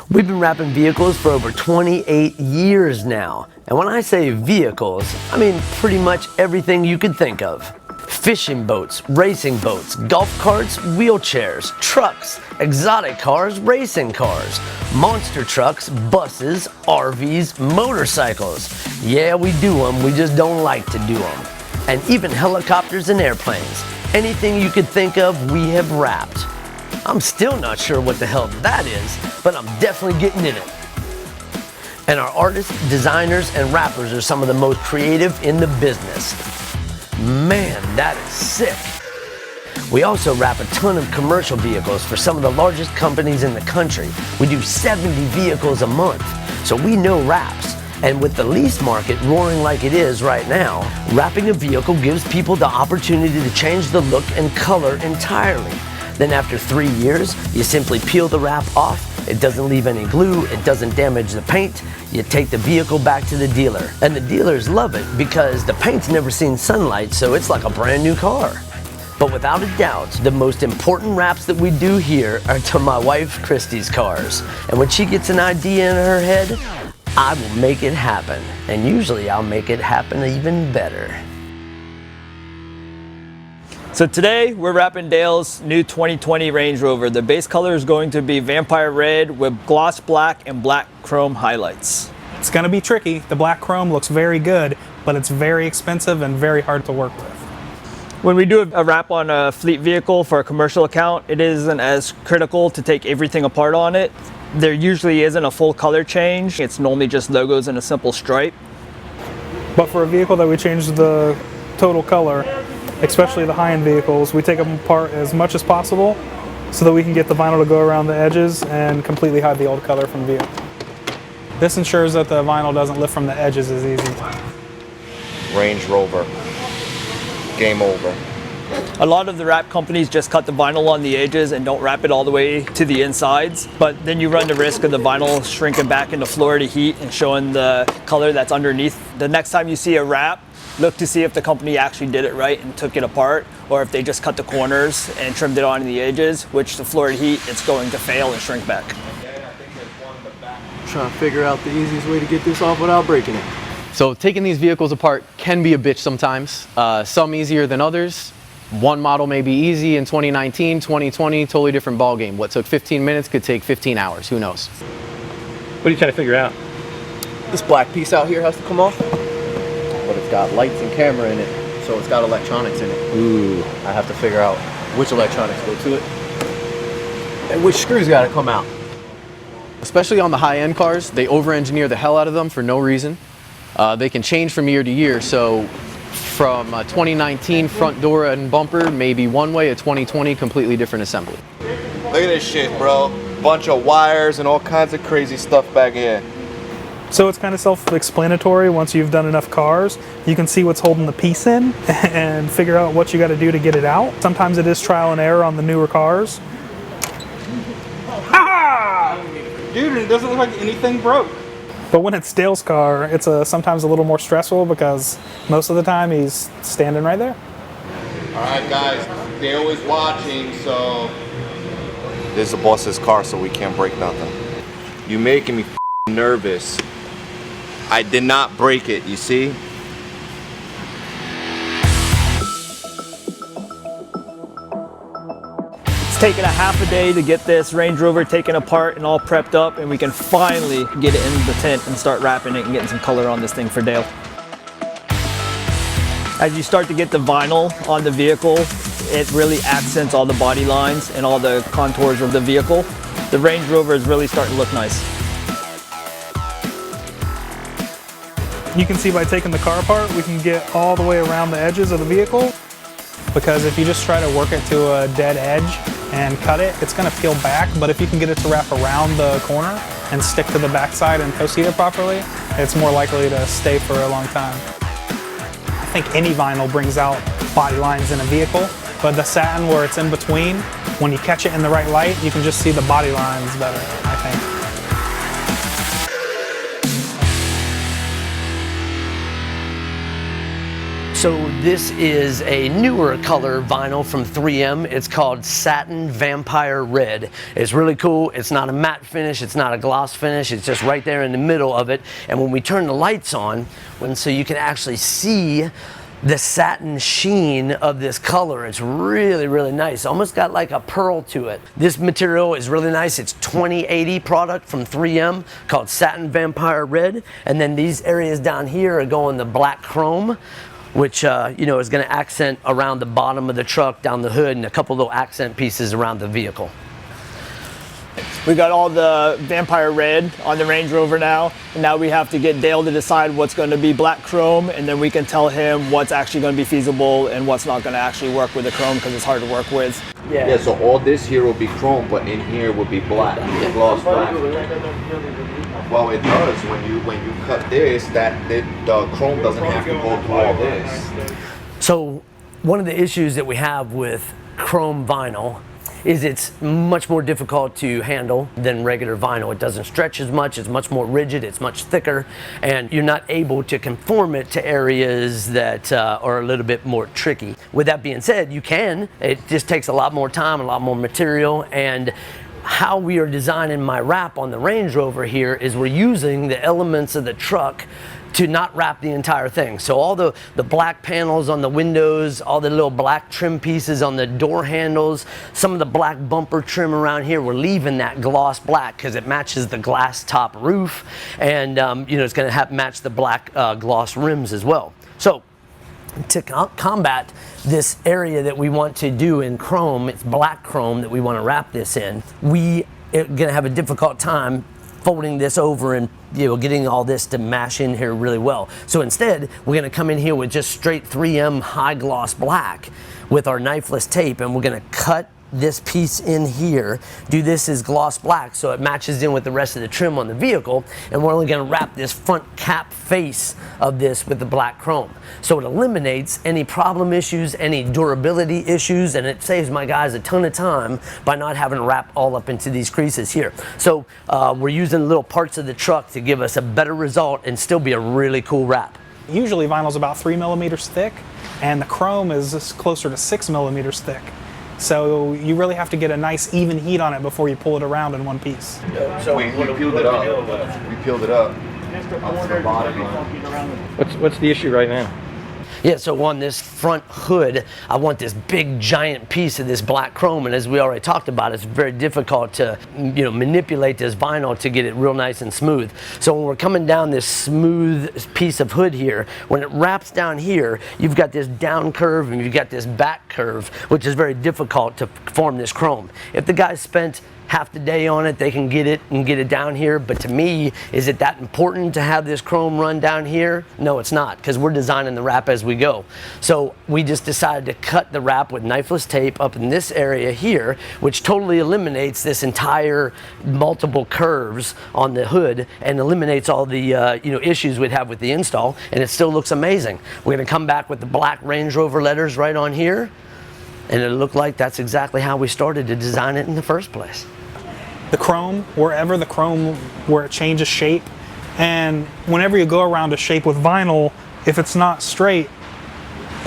We've been wrapping vehicles for over 28 years now. And when I say vehicles, I mean pretty much everything you could think of. Fishing boats, racing boats, golf carts, wheelchairs, trucks, exotic cars, racing cars, monster trucks, buses, RVs, motorcycles. Yeah, we do them, we just don't like to do them. And even helicopters and airplanes. Anything you could think of, we have wrapped. I'm still not sure what the hell that is, but I'm definitely getting in it. And our artists, designers, and wrappers are some of the most creative in the business. Man, that is sick. We also wrap a ton of commercial vehicles for some of the largest companies in the country. We do 70 vehicles a month, so we know wraps. And with the lease market roaring like it is right now, wrapping a vehicle gives people the opportunity to change the look and color entirely. Then after 3 years, you simply peel the wrap off. It doesn't leave any glue, it doesn't damage the paint. You take the vehicle back to the dealer. And the dealers love it because the paint's never seen sunlight, so it's like a brand new car. But without a doubt, the most important wraps that we do here are to my wife Christy's cars. And when she gets an idea in her head, I will make it happen. And usually I'll make it happen even better. So today we're wrapping Dale's new 2020 Range Rover. The base color is going to be Vampire Red with gloss black and black chrome highlights. It's going to be tricky. The black chrome looks very good, but it's very expensive and very hard to work with. When we do a wrap on a fleet vehicle for a commercial account, it isn't as critical to take everything apart on it. There usually isn't a full color change. It's normally just logos and a simple stripe. But for a vehicle that we change the total color, especially the high-end vehicles, we take them apart as much as possible so that we can get the vinyl to go around the edges and completely hide the old color from view. This ensures that the vinyl doesn't lift from the edges as easy. Range Rover, game over. A lot of the wrap companies just cut the vinyl on the edges and don't wrap it all the way to the insides, but then you run the risk of the vinyl shrinking back into Florida heat and showing the color that's underneath. The next time you see a wrap, look to see if the company actually did it right and took it apart, or if they just cut the corners and trimmed it on the edges, which the Florida heat, it's going to fail and shrink back. Trying to figure out the easiest way to get this off without breaking it. So taking these vehicles apart can be a bitch sometimes. Some easier than others. One model may be easy in 2019, 2020, totally different ball game. What took 15 minutes could take 15 hours, who knows? What are you trying to figure out? This black piece out here has to come off, but it's got lights and camera in it, so it's got electronics in it. Ooh. I have to figure out which electronics go to it and which screws got to come out. Especially on the high-end cars, they over-engineer the hell out of them for no reason. They can change from year to year, so from 2019 front door and bumper maybe one way, a 2020 completely different assembly. Look at this shit, bro. Bunch of wires and all kinds of crazy stuff back here. So it's kind of self-explanatory. Once you've done enough cars, you can see what's holding the piece in and figure out what you got to do to get it out. Sometimes it is trial and error on the newer cars. Ha! Dude, it doesn't look like anything broke. But when it's Dale's car, it's sometimes a little more stressful because most of the time he's standing right there. All right, guys, Dale is watching, so this is the boss's car, so we can't break nothing. You making me nervous. I did not break it, you see? It's taken a half a day to get this Range Rover taken apart and all prepped up, and we can finally get it in the tent and start wrapping it and getting some color on this thing for Dale. As you start to get the vinyl on the vehicle, it really accents all the body lines and all the contours of the vehicle. The Range Rover is really starting to look nice. You can see by taking the car apart, we can get all the way around the edges of the vehicle, because if you just try to work it to a dead edge and cut it, it's going to peel back. But if you can get it to wrap around the corner and stick to the backside and post-heat it properly, it's more likely to stay for a long time. I think any vinyl brings out body lines in a vehicle, but the satin where it's in between, when you catch it in the right light, you can just see the body lines better, I think. So this is a newer color vinyl from 3M. It's called Satin Vampire Red. It's really cool. It's not a matte finish, it's not a gloss finish, it's just right there in the middle of it. And when we turn the lights on, so you can actually see the satin sheen of this color, it's really, really nice. Almost got like a pearl to it. This material is really nice. It's 2080 product from 3M called Satin Vampire Red. And then these areas down here are going the black chrome, which you know, is going to accent around the bottom of the truck, down the hood, and a couple little accent pieces around the vehicle. We got all the Vampire Red on the Range Rover now, and now we have to get Dale to decide what's going to be black chrome, and then we can tell him what's actually going to be feasible and what's not going to actually work with the chrome, because it's hard to work with. Yeah, so all this here will be chrome, but in here will be black, gloss black. Well, it does when you cut this, the chrome doesn't have to go through all this. So one of the issues that we have with chrome vinyl is it's much more difficult to handle than regular vinyl. It doesn't stretch as much, it's much more rigid, it's much thicker, and you're not able to conform it to areas that are a little bit more tricky. With that being said, you can. It just takes a lot more time, a lot more material, and how we are designing my wrap on the Range Rover here is we're using the elements of the truck to not wrap the entire thing. So all the black panels on the windows, all the little black trim pieces on the door handles, some of the black bumper trim around here, we're leaving that gloss black because it matches the glass top roof, and you know, it's going to match the black gloss rims as well. So to combat this area that we want to do in chrome, it's black chrome that we want to wrap this in, we are going to have a difficult time folding this over and, you know, getting all this to mash in here really well. So instead, we're going to come in here with just straight 3M high gloss black with our knifeless tape, and we're going to cut this piece in here, do this as gloss black so it matches in with the rest of the trim on the vehicle, and we're only going to wrap this front cap face of this with the black chrome. So it eliminates any problem issues, any durability issues, and it saves my guys a ton of time by not having to wrap all up into these creases here. So we're using little parts of the truck to give us a better result and still be a really cool wrap. Usually vinyl's about 3 millimeters thick, and the chrome is closer to 6 millimeters thick. So you really have to get a nice even heat on it before you pull it around in one piece. So we peeled it up. We peeled it up. Up to the bottom. What's the issue right now? Yeah, so on this front hood, I want this big giant piece of this black chrome, and as we already talked about, it's very difficult to, you know, manipulate this vinyl to get it real nice and smooth. So when we're coming down this smooth piece of hood here, when it wraps down here, you've got this down curve and you've got this back curve, which is very difficult to form this chrome. If the guy spent half the day on it, they can get it down here. But to me, is it that important to have this chrome run down here? No, it's not, because we're designing the wrap as we go. So we just decided to cut the wrap with knifeless tape up in this area here, which totally eliminates this entire multiple curves on the hood and eliminates all the you know, issues we'd have with the install, and it still looks amazing. We're going to come back with the black Range Rover letters right on here, and it looked like that's exactly how we started to design it in the first place. The chrome, where it changes shape, and whenever you go around a shape with vinyl, if it's not straight,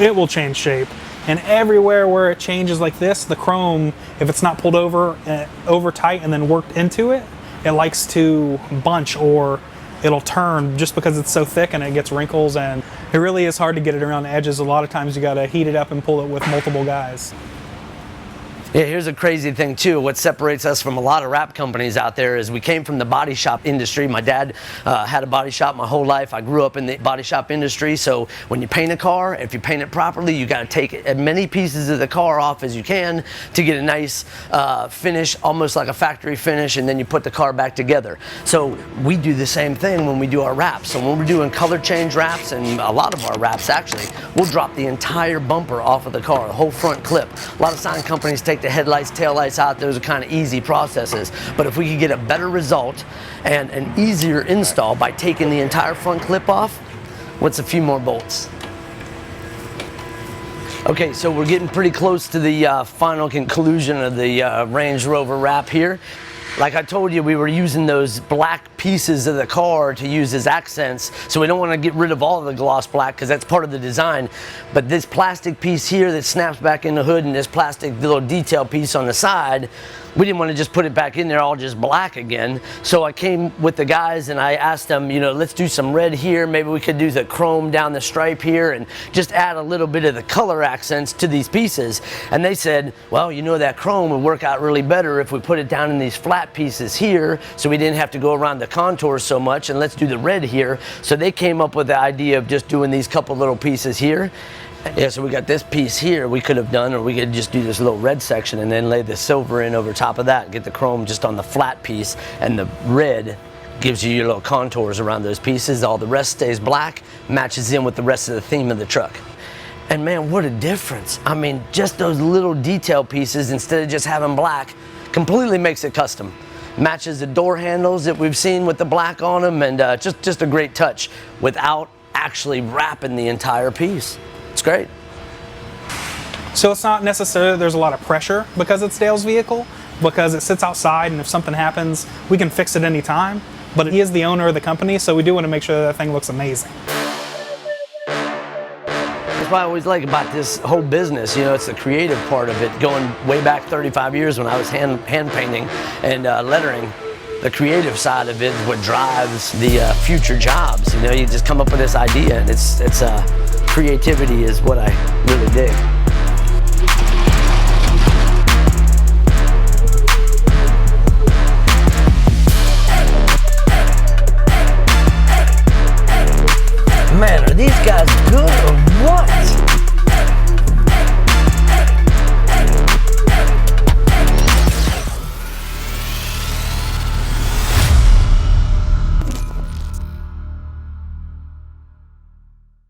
it will change shape. And everywhere where it changes like this, the chrome, if it's not pulled over tight and then worked into it, it likes to bunch, or it'll turn just because it's so thick and it gets wrinkles, and it really is hard to get it around the edges. A lot of times you gotta heat it up and pull it with multiple guys. Yeah, here's a crazy thing too. What separates us from a lot of wrap companies out there is we came from the body shop industry. My dad had a body shop my whole life. I grew up in the body shop industry. So when you paint a car, if you paint it properly, you got to take as many pieces of the car off as you can to get a nice finish, almost like a factory finish, and then you put the car back together. So we do the same thing when we do our wraps. So when we're doing color change wraps, and a lot of our wraps actually, we'll drop the entire bumper off of the car, the whole front clip. A lot of sign companies take the headlights, taillights out. Those are kind of easy processes. But if we could get a better result and an easier install by taking the entire front clip off, what's a few more bolts? Okay, so we're getting pretty close to the final conclusion of the Range Rover wrap here. Like I told you, we were using those black pieces of the car to use as accents. So we don't want to get rid of all of the gloss black because that's part of the design. But this plastic piece here that snaps back in the hood and this plastic little detail piece on the side, we didn't want to just put it back in there all just black again. So I came with the guys and I asked them, you know, let's do some red here. Maybe we could do the chrome down the stripe here and just add a little bit of the color accents to these pieces. And they said, well, you know, that chrome would work out really better if we put it down in these flat pieces here so we didn't have to go around the contours so much, and let's do the red here. So they came up with the idea of just doing these couple little pieces here. Yeah, so we got this piece here we could have done, or we could just do this little red section and then lay the silver in over top of that, get the chrome just on the flat piece, and the red gives you your little contours around those pieces. All the rest stays black, matches in with the rest of the theme of the truck. And man, what a difference. I mean, just those little detail pieces, instead of just having black, completely makes it custom. Matches the door handles that we've seen with the black on them, and just a great touch without actually wrapping the entire piece. It's great. So it's not necessarily there's a lot of pressure because it's Dale's vehicle, because it sits outside and if something happens, we can fix it anytime. But he is the owner of the company, so we do want to make sure that thing looks amazing. That's what I always like about this whole business. You know, it's the creative part of it. Going way back 35 years when I was hand painting and lettering. The creative side of it is what drives the future jobs. You know, you just come up with this idea, and it's creativity is what I really dig.